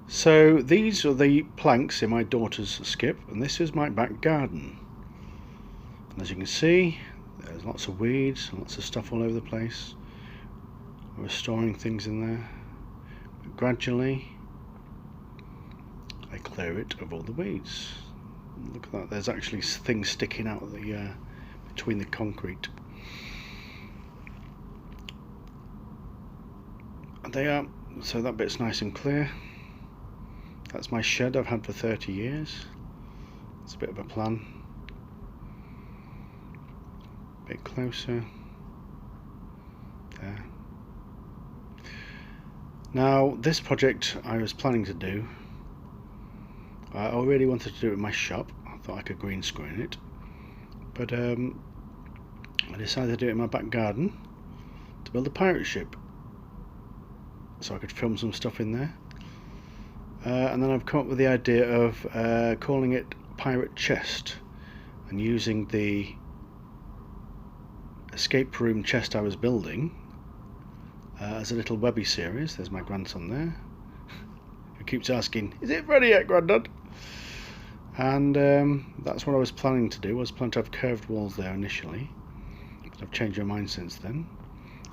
So these are the planks in my daughter's skip, and this is my back garden. And as you can see, there's lots of weeds, lots of stuff all over the place. We're storing things in there, but gradually I clear it of all the weeds. Look at that, there's actually things sticking out of the between the concrete. And they are, so that bit's nice and clear. That's my shed I've had for 30 years. It's a bit of a plan. A bit closer. There. Now, this project I was planning to do, I already wanted to do it in my shop. I thought I could green screen it. But I decided to do it in my back garden to build a pirate ship. So I could film some stuff in there. And then I've come up with the idea of calling it Pirate Chest and using the escape room chest I was building as a little webby series. There's my grandson there, who keeps asking, "Is it ready yet, Grandad?" And that's what I was planning to do. I was planning to have curved walls there initially, but I've changed my mind since then.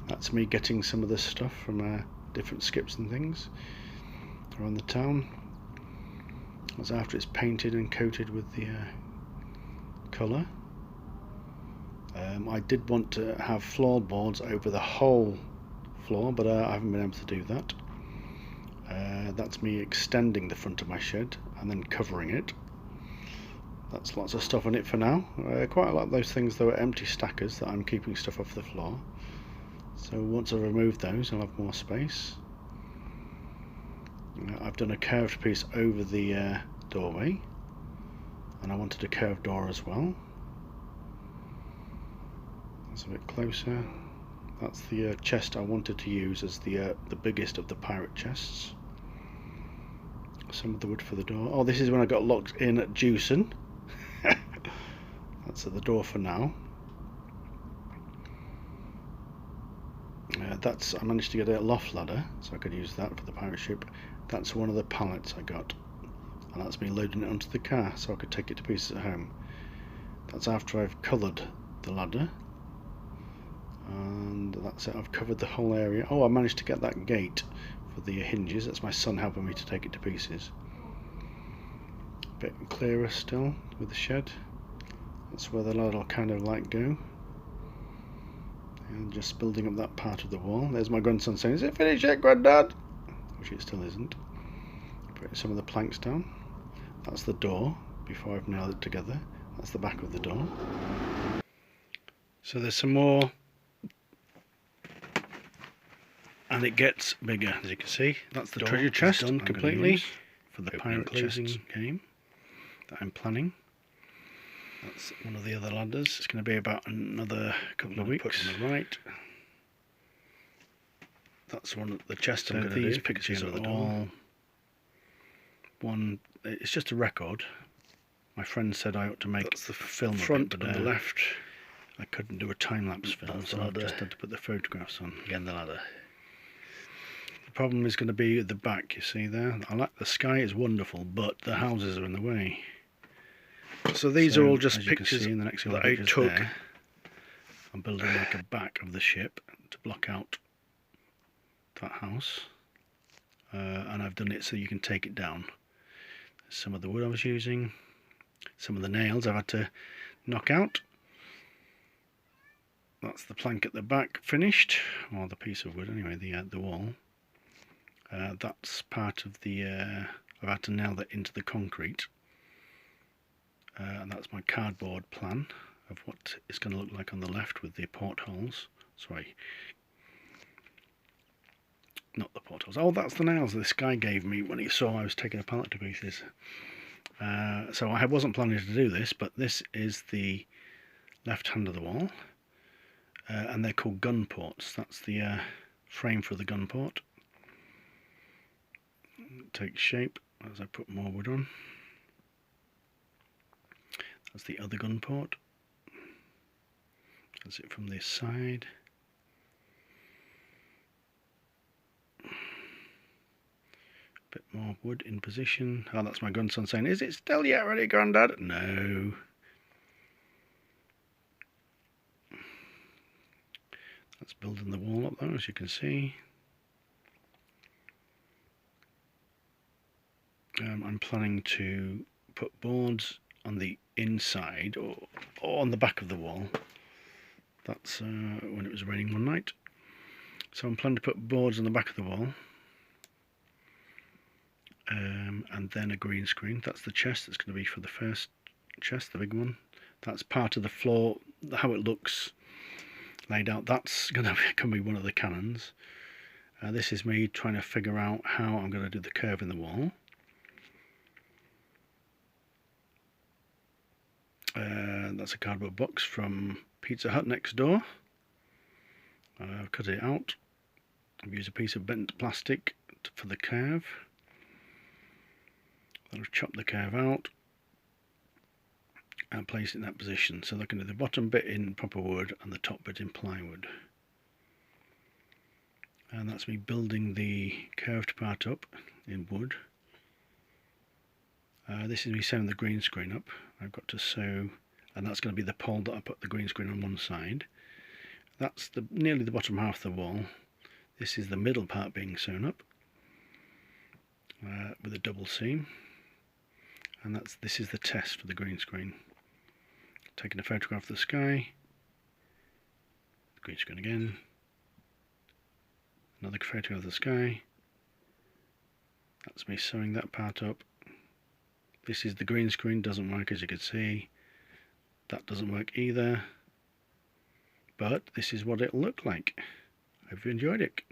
That's me getting some of this stuff from different skips and things around the town. That's after it's painted and coated with the colour. I did want to have floorboards over the whole floor, but I haven't been able to do that. That's me extending the front of my shed and then covering it. That's lots of stuff on it for now. Quite a lot of those things though are empty stackers that I'm keeping stuff off the floor. So once I've removed those, I'll have more space. I've done a curved piece over the doorway, and I wanted a curved door as well. That's a bit closer. That's the chest I wanted to use as the biggest of the pirate chests. Some of the wood for the door. Oh, this is when I got locked in at Jewson. That's at the door for now. I managed to get a loft ladder, so I could use that for the pirate ship. That's one of the pallets I got, and that's me loading it onto the car so I could take it to pieces at home. That's after I've coloured the ladder, and that's it. I've covered the whole area. Oh, I managed to get that gate for the hinges. That's my son helping me to take it to pieces. A bit clearer still with the shed. That's where the ladder will kind of like go. And just building up that part of the wall. There's my grandson saying, "Is it finished yet, Grandad?" Which it still isn't. Putting some of the planks down. That's the door before I've nailed it together. That's the back of the door. So there's some more, and it gets bigger, as you can see. That's the treasure chest done completely for the pirate chest game that I'm planning. That's one of the other ladders. It's going to be about another couple of weeks. Put on the right. That's one of the chest I'm going to do. These pictures are all one. It's just a record. My friend said I ought to make the film front and the left. I couldn't do a time-lapse film, so I've just had to put the photographs on. Again, the ladder. The problem is going to be at the back. You see there. I like the sky is wonderful, but the houses are in the way. So these are all just pictures in the next that I took. I'm building like a back of the ship to block out that house, and I've done it so you can take it down. Some of the wood I was using, some of the nails I've had to knock out. That's the plank at the back finished, or the piece of wood anyway, the wall. That's part of the, I've had to nail that into the concrete. And that's my cardboard plan of what it's going to look like on the left with the portholes. Sorry, not the portholes. Oh, that's the nails this guy gave me when he saw I was taking a pallet to pieces. So I wasn't planning to do this, but this is the left hand of the wall, and they're called gun ports. That's the frame for the gun port. It takes shape as I put more wood on. That's the other gun port. That's it from this side. Bit more wood in position. Oh, that's my grandson saying, "Is it still yet ready, Grandad?" No. That's building the wall up there, as you can see. I'm planning to put boards on the inside or on the back of the wall. That's when it was raining one night. So I'm planning to put boards on the back of the wall. And then a green screen. That's the chest that's going to be for the first chest, the big one. That's part of the floor, how it looks laid out. That's going to be one of the cannons. This is me trying to figure out how I'm going to do the curve in the wall. That's a cardboard box from Pizza Hut next door. I've cut it out. I've used a piece of bent plastic for the curve. I've chopped the curve out and placed it in that position. So they're going to do the bottom bit in proper wood and the top bit in plywood. And that's me building the curved part up in wood. This is me sewing the green screen up. I've got to sew, and that's going to be the pole that I put the green screen on one side. That's nearly the bottom half of the wall. This is the middle part being sewn up with a double seam. And this is the test for the green screen. Taking a photograph of the sky, the green screen again, another photograph of the sky. That's me sewing that part up. This is the green screen, doesn't work, as you can see. That doesn't work either. But this is what it'll look like. Hope you enjoyed it.